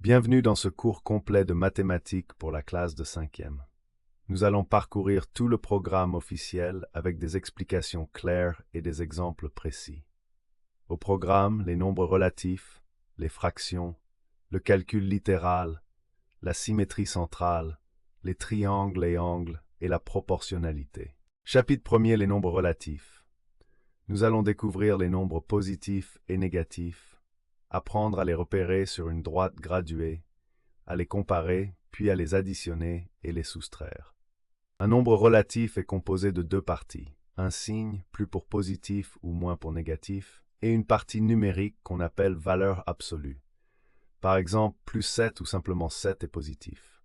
Bienvenue dans ce cours complet de mathématiques pour la classe de 5e. Nous allons parcourir tout le programme officiel avec des explications claires et des exemples précis. Au programme, les nombres relatifs, les fractions, le calcul littéral, la symétrie centrale, les triangles et angles et la proportionnalité. Chapitre 1er, les nombres relatifs. Nous allons découvrir les nombres positifs et négatifs, apprendre à les repérer sur une droite graduée, à les comparer, puis à les additionner et les soustraire. Un nombre relatif est composé de deux parties, un signe, plus pour positif ou moins pour négatif, et une partie numérique qu'on appelle valeur absolue. Par exemple, plus 7 ou simplement 7 est positif.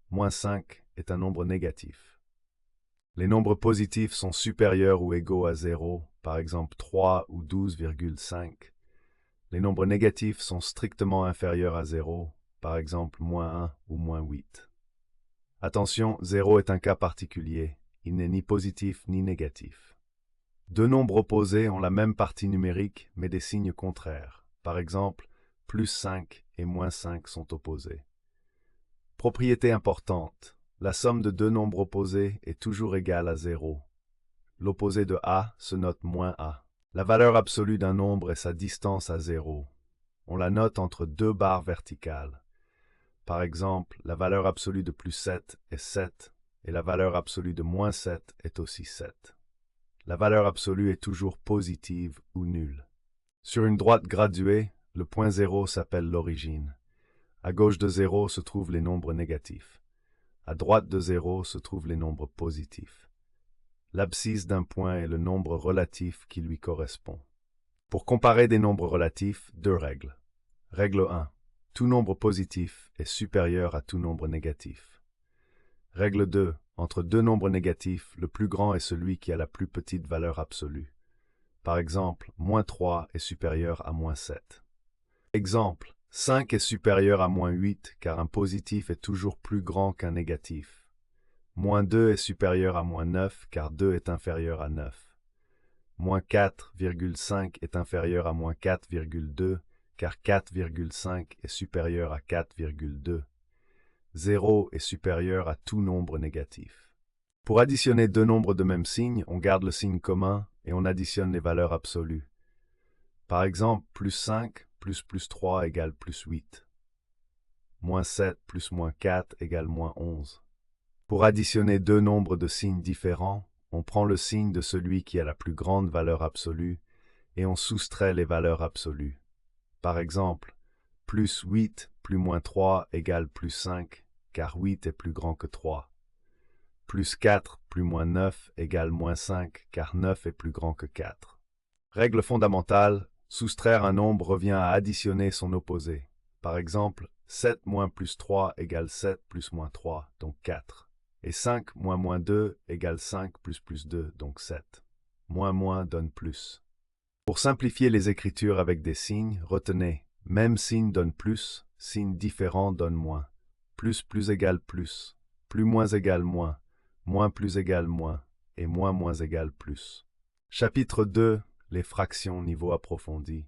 Moins 5 est un nombre négatif. Les nombres positifs sont supérieurs ou égaux à 0, par exemple 3 ou 12,5. Les nombres négatifs sont strictement inférieurs à 0, par exemple moins 1 ou moins 8. Attention, 0 est un cas particulier, il n'est ni positif ni négatif. Deux nombres opposés ont la même partie numérique mais des signes contraires. Par exemple, plus 5 et moins 5 sont opposés. Propriété importante, la somme de deux nombres opposés est toujours égale à 0. L'opposé de A se note moins A. La valeur absolue d'un nombre est sa distance à 0. On la note entre deux barres verticales. Par exemple, la valeur absolue de plus 7 est 7 et la valeur absolue de moins 7 est aussi 7. La valeur absolue est toujours positive ou nulle. Sur une droite graduée, le point 0 s'appelle l'origine. À gauche de 0 se trouvent les nombres négatifs. À droite de 0 se trouvent les nombres positifs. L'abscisse d'un point est le nombre relatif qui lui correspond. Pour comparer des nombres relatifs, deux règles. Règle 1. Tout nombre positif est supérieur à tout nombre négatif. Règle 2. Entre deux nombres négatifs, le plus grand est celui qui a la plus petite valeur absolue. Par exemple, moins 3 est supérieur à moins 7. Exemple, 5 est supérieur à moins 8 car un positif est toujours plus grand qu'un négatif. Moins 2 est supérieur à moins 9 car 2 est inférieur à 9. Moins 4,5 est inférieur à moins 4,2 car 4,5 est supérieur à 4,2. 0 est supérieur à tout nombre négatif. Pour additionner deux nombres de même signe, on garde le signe commun et on additionne les valeurs absolues. Par exemple, plus 5 plus 3 égale plus 8. Moins 7 plus moins 4 égale moins 11. Pour additionner deux nombres de signes différents, on prend le signe de celui qui a la plus grande valeur absolue et on soustrait les valeurs absolues. Par exemple, plus 8 plus moins 3 égale plus 5, car 8 est plus grand que 3. Plus 4 plus moins 9 égale moins 5, car 9 est plus grand que 4. Règle fondamentale, soustraire un nombre revient à additionner son opposé. Par exemple, 7 moins plus 3 égale 7 plus moins 3, donc 4. Et 5 moins moins 2 égale 5 plus 2, donc 7. Moins moins donne plus. Pour simplifier les écritures avec des signes, retenez, même signe donne plus, signe différent donne moins. Plus égale plus moins égale moins plus égale moins, et moins égale plus. Chapitre 2, les fractions niveau approfondi.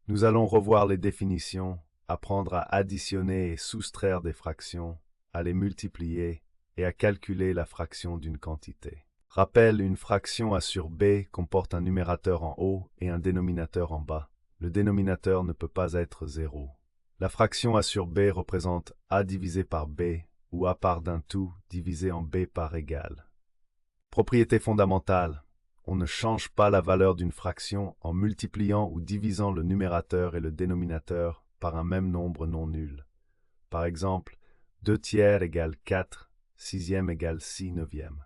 Nous allons revoir les définitions, apprendre à additionner et soustraire des fractions, à les multiplier et à calculer la fraction d'une quantité. Rappel, une fraction A sur B comporte un numérateur en haut et un dénominateur en bas. Le dénominateur ne peut pas être 0. La fraction A sur B représente A divisé par B ou A part d'un tout divisé en B par égal. Propriété fondamentale. On ne change pas la valeur d'une fraction en multipliant ou divisant le numérateur et le dénominateur par un même nombre non nul. Par exemple, 2 tiers égale 4, 6e égale 6 neuvième.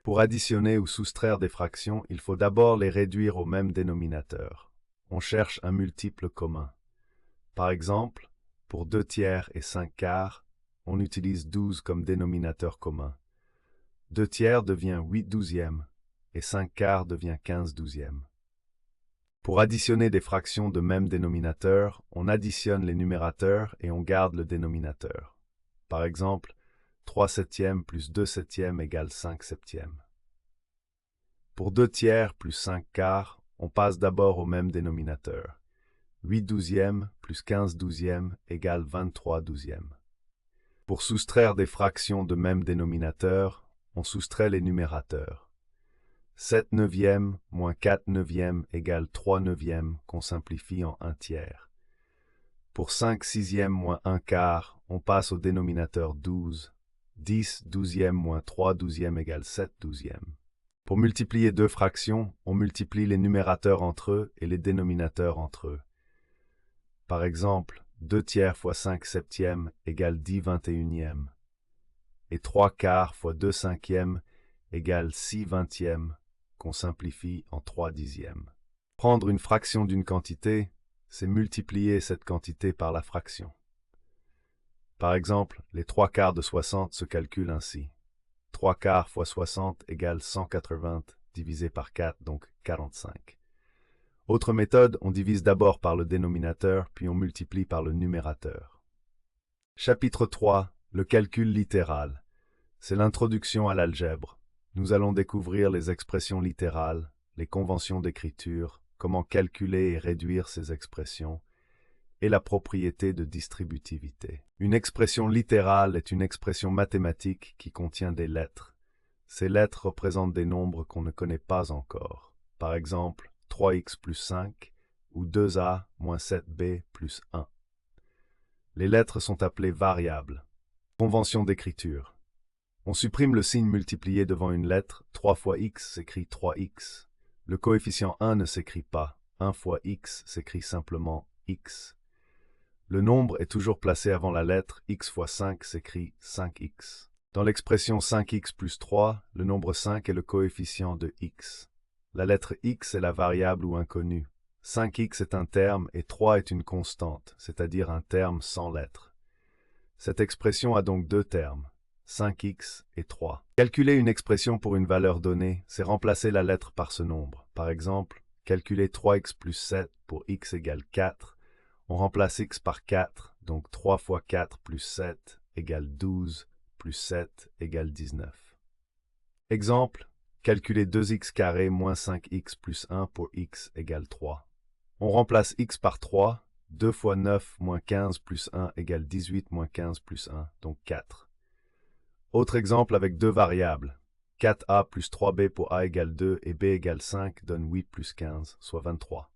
Pour additionner ou soustraire des fractions, il faut d'abord les réduire au même dénominateur. On cherche un multiple commun. Par exemple, pour 2 tiers et 5 quarts, on utilise 12 comme dénominateur commun. 2 tiers devient 8 douzièmes et 5 quarts devient 15 douzièmes. Pour additionner des fractions de même dénominateur, on additionne les numérateurs et on garde le dénominateur. Par exemple, 3 septièmes plus 2 septièmes égale 5 septièmes. Pour 2 tiers plus 5 quarts, on passe d'abord au même dénominateur. 8 douzièmes plus 15 douzièmes égale 23 douzièmes. Pour soustraire des fractions de même dénominateur, on soustrait les numérateurs. 7 neuvièmes moins 4 neuvièmes égale 3 neuvièmes qu'on simplifie en 1 tiers. Pour 5 sixièmes moins 1 quart, on passe au dénominateur 12. 10 douzièmes moins 3 douzièmes égale 7 douzièmes. Pour multiplier deux fractions, on multiplie les numérateurs entre eux et les dénominateurs entre eux. Par exemple, 2 tiers fois 5 septièmes égale 10 vingt-et-unièmes. Et 3 quarts fois 2 cinquièmes égale 6 vingtièmes, qu'on simplifie en 3 dixièmes. Prendre une fraction d'une quantité, c'est multiplier cette quantité par la fraction. Par exemple, les 3 quarts de 60 se calculent ainsi. 3 quarts fois 60 égale 180 divisé par 4, donc 45. Autre méthode, on divise d'abord par le dénominateur, puis on multiplie par le numérateur. Chapitre 3. Le calcul littéral. C'est l'introduction à l'algèbre. Nous allons découvrir les expressions littérales, les conventions d'écriture, comment calculer et réduire ces expressions, et la propriété de distributivité. Une expression littérale est une expression mathématique qui contient des lettres. Ces lettres représentent des nombres qu'on ne connaît pas encore. Par exemple, 3x plus 5 ou 2a moins 7b plus 1. Les lettres sont appelées variables. Convention d'écriture. On supprime le signe multiplié devant une lettre. 3 fois x s'écrit 3x. Le coefficient 1 ne s'écrit pas. 1 fois x s'écrit simplement x. Le nombre est toujours placé avant la lettre. X fois 5 s'écrit 5x. Dans l'expression 5x plus 3, le nombre 5 est le coefficient de x. La lettre x est la variable ou inconnue. 5x est un terme et 3 est une constante, c'est-à-dire un terme sans lettre. Cette expression a donc deux termes, 5x et 3. Calculer une expression pour une valeur donnée, c'est remplacer la lettre par ce nombre. Par exemple, calculer 3x plus 7 pour x égale 4. On remplace x par 4, donc 3 fois 4 plus 7 égale 12, plus 7 égale 19. Exemple, calculer 2x carré moins 5x plus 1 pour x égale 3. On remplace x par 3, 2 fois 9 moins 15 plus 1 égale 18 moins 15 plus 1, donc 4. Autre exemple avec deux variables. 4a plus 3b pour a égale 2 et b égale 5 donne 8 plus 15, soit 23.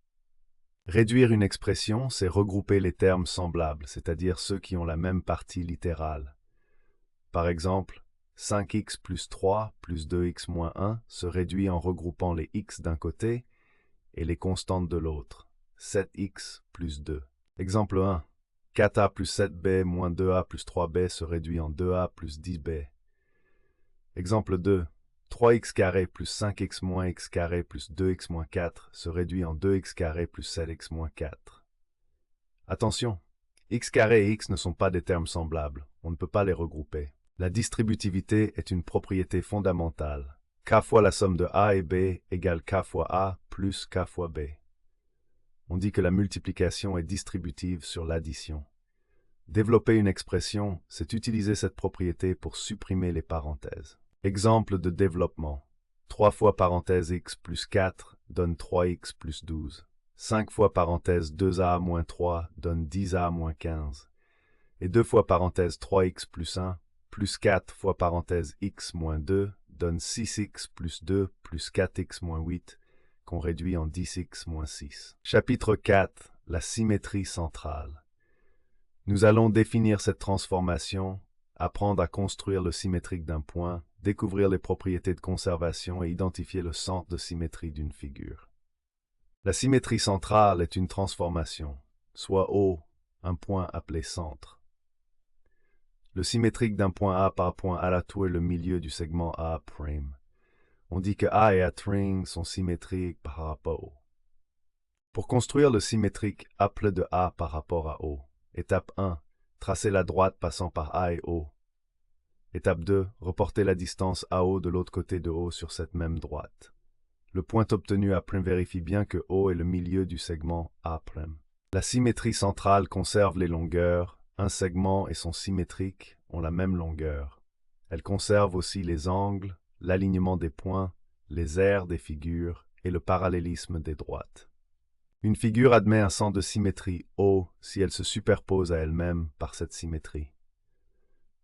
Réduire une expression, c'est regrouper les termes semblables, c'est-à-dire ceux qui ont la même partie littérale. Par exemple, 5x plus 3 plus 2x moins 1 se réduit en regroupant les x d'un côté et les constantes de l'autre. 7x plus 2. Exemple 1. 4a plus 7b moins 2a plus 3b se réduit en 2a plus 10b. Exemple 2. 3x carré plus 5x moins x carré plus 2x moins 4 se réduit en 2x carré plus 7x moins 4. Attention, x carré et x ne sont pas des termes semblables, on ne peut pas les regrouper. La distributivité est une propriété fondamentale. K fois la somme de a et b égale k fois a plus k fois b. On dit que la multiplication est distributive sur l'addition. Développer une expression, c'est utiliser cette propriété pour supprimer les parenthèses. Exemple de développement. 3 fois parenthèse x plus 4 donne 3x plus 12. 5 fois parenthèse 2a moins 3 donne 10a moins 15. Et 2 fois parenthèse 3x plus 1 plus 4 fois parenthèse x moins 2 donne 6x plus 2 plus 4x moins 8 qu'on réduit en 10x moins 6. Chapitre 4. La symétrie centrale. Nous allons définir cette transformation, apprendre à construire le symétrique d'un point, découvrir les propriétés de conservation et identifier le centre de symétrie d'une figure. La symétrie centrale est une transformation, soit O, un point appelé centre. Le symétrique d'un point A par point A est le milieu du segment A'. On dit que A et A' sont symétriques par rapport à O. Pour construire le symétrique A' de A par rapport à O, étape 1, tracer la droite passant par A et O. Étape 2, reporter la distance AO de l'autre côté de O sur cette même droite. Le point obtenu A' vérifie bien que O est le milieu du segment A'. La symétrie centrale conserve les longueurs, un segment et son symétrique ont la même longueur. Elle conserve aussi les angles, l'alignement des points, les aires des figures et le parallélisme des droites. Une figure admet un centre de symétrie O si elle se superpose à elle-même par cette symétrie.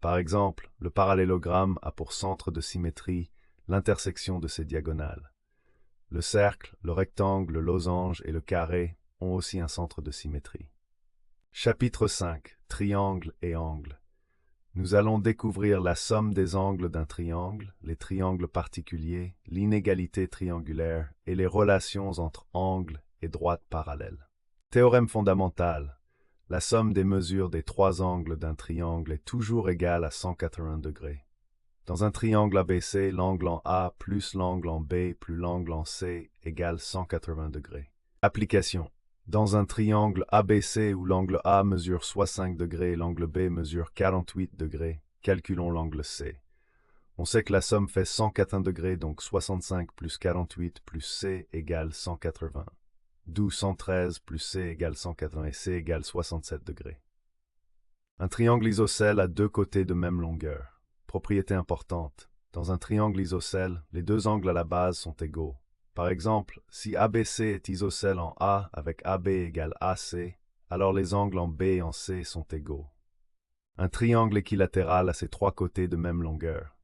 Par exemple, le parallélogramme a pour centre de symétrie l'intersection de ses diagonales. Le cercle, le rectangle, le losange et le carré ont aussi un centre de symétrie. Chapitre 5. Triangle et angle. Nous allons découvrir la somme des angles d'un triangle, les triangles particuliers, l'inégalité triangulaire et les relations entre angles et droites parallèles. Théorème fondamental. La somme des mesures des trois angles d'un triangle est toujours égale à 180 degrés. Dans un triangle ABC, l'angle en A plus l'angle en B plus l'angle en C égale 180 degrés. Application. Dans un triangle ABC où l'angle A mesure 65 degrés et l'angle B mesure 48 degrés, calculons l'angle C. On sait que la somme fait 180 degrés, donc 65 plus 48 plus C égale 180. D'où 113 plus C égale 180 et C égale 67 degrés. Un triangle isocèle a deux côtés de même longueur. Propriété importante. Dans un triangle isocèle, les deux angles à la base sont égaux. Par exemple, si ABC est isocèle en A avec AB égale AC, alors les angles en B et en C sont égaux. Un triangle équilatéral a ses trois côtés de même longueur.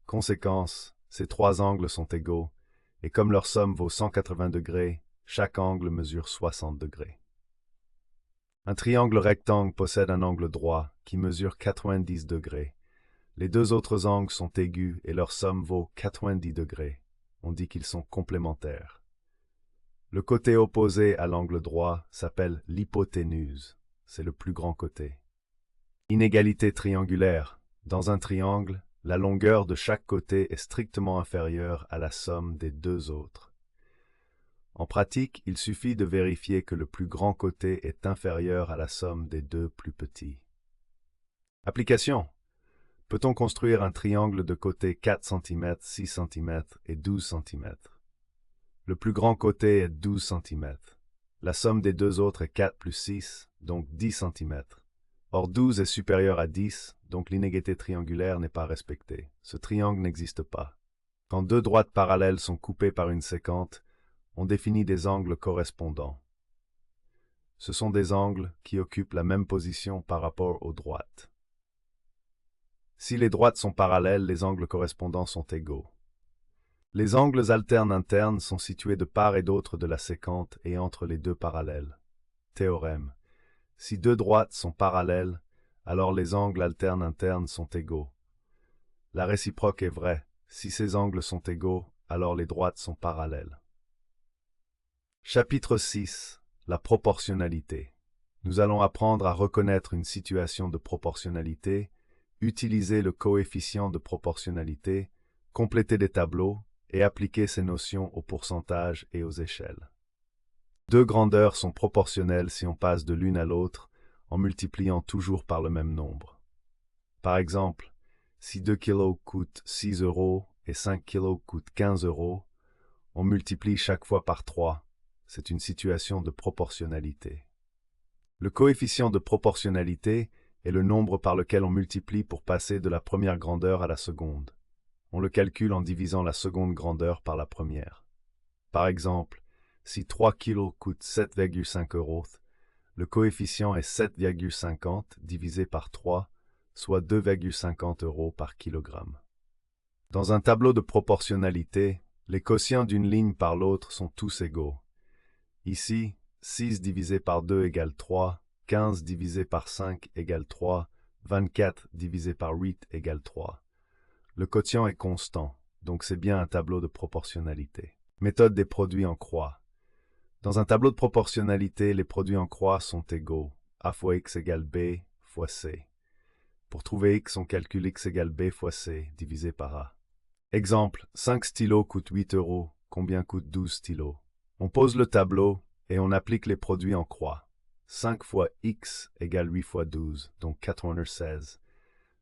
Conséquence, ces trois angles sont égaux, et comme leur somme vaut 180 degrés, chaque angle mesure 60 degrés. Un triangle rectangle possède un angle droit qui mesure 90 degrés. Les deux autres angles sont aigus et leur somme vaut 90 degrés. On dit qu'ils sont complémentaires. Le côté opposé à l'angle droit s'appelle l'hypoténuse. C'est le plus grand côté. Inégalité triangulaire. Dans un triangle, la longueur de chaque côté est strictement inférieure à la somme des deux autres. En pratique, il suffit de vérifier que le plus grand côté est inférieur à la somme des deux plus petits. Application. Peut-on construire un triangle de côté 4 cm, 6 cm et 12 cm? Le plus grand côté est 12 cm. La somme des deux autres est 4 plus 6, donc 10 cm. Or 12 est supérieur à 10, donc l'inégalité triangulaire n'est pas respectée. Ce triangle n'existe pas. Quand deux droites parallèles sont coupées par une sécante, on définit des angles correspondants. Ce sont des angles qui occupent la même position par rapport aux droites. Si les droites sont parallèles, les angles correspondants sont égaux. Les angles alternes internes sont situés de part et d'autre de la sécante et entre les deux parallèles. Théorème. Si deux droites sont parallèles, alors les angles alternes internes sont égaux. La réciproque est vraie. Si ces angles sont égaux, alors les droites sont parallèles. Chapitre 6. La proportionnalité. Nous allons apprendre à reconnaître une situation de proportionnalité, utiliser le coefficient de proportionnalité, compléter des tableaux et appliquer ces notions aux pourcentages et aux échelles. Deux grandeurs sont proportionnelles si on passe de l'une à l'autre en multipliant toujours par le même nombre. Par exemple, si 2 kg coûtent 6 € et 5 kg coûtent 15 €, on multiplie chaque fois par 3. C'est une situation de proportionnalité. Le coefficient de proportionnalité est le nombre par lequel on multiplie pour passer de la première grandeur à la seconde. On le calcule en divisant la seconde grandeur par la première. Par exemple, si 3 kg coûte 7,5 €, le coefficient est 7,50 divisé par 3, soit 2,50 € par kilogramme. Dans un tableau de proportionnalité, les quotients d'une ligne par l'autre sont tous égaux. Ici, 6 divisé par 2 égale 3, 15 divisé par 5 égale 3, 24 divisé par 8 égale 3. Le quotient est constant, donc c'est bien un tableau de proportionnalité. Méthode des produits en croix. Dans un tableau de proportionnalité, les produits en croix sont égaux. A fois x égale b fois c. Pour trouver x, on calcule x égale b fois c divisé par a. Exemple, 5 stylos coûtent 8 €. Combien coûte 12 stylos? On pose le tableau et on applique les produits en croix. 5 fois x égale 8 fois 12, donc 416.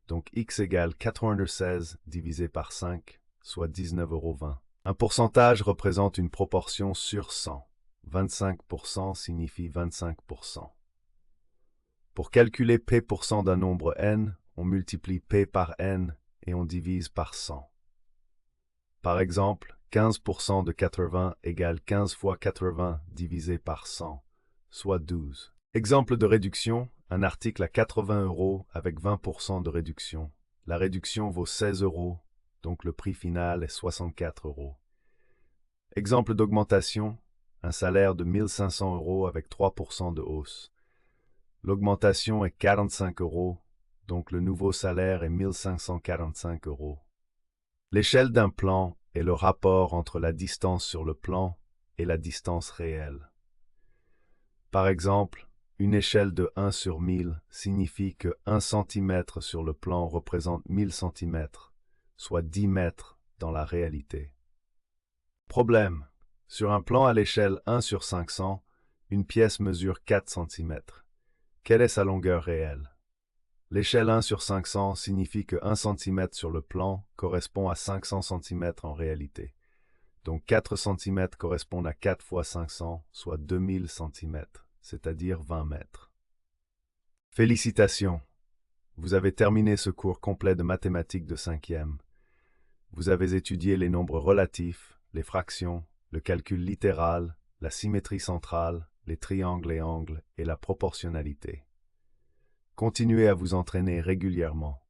Donc x égale 416 divisé par 5, soit 19,20 €. Un pourcentage représente une proportion sur 100. 25% signifie 25%. Pour calculer p% d'un nombre n, on multiplie p par n et on divise par 100. Par exemple, 15% de 80 égale 15 fois 80 divisé par 100, soit 12. Exemple de réduction, un article à 80 € avec 20% de réduction. La réduction vaut 16 €, donc le prix final est 64 €. Exemple d'augmentation, un salaire de 1500 € avec 3% de hausse. L'augmentation est 45 €, donc le nouveau salaire est 1545 €. L'échelle d'un plan est le rapport entre la distance sur le plan et la distance réelle. Par exemple, une échelle de 1 sur 1000 signifie que 1 cm sur le plan représente 1000 cm, soit 10 mètres dans la réalité. Problème. Sur un plan à l'échelle 1 sur 500, une pièce mesure 4 cm. Quelle est sa longueur réelle? L'échelle 1 sur 500 signifie que 1 cm sur le plan correspond à 500 cm en réalité. Donc 4 cm correspondent à 4 fois 500, soit 2000 cm, c'est-à-dire 20 mètres. Félicitations! Vous avez terminé ce cours complet de mathématiques de 5e. Vous avez étudié les nombres relatifs, les fractions, le calcul littéral, la symétrie centrale, les triangles et angles et la proportionnalité. Continuez à vous entraîner régulièrement.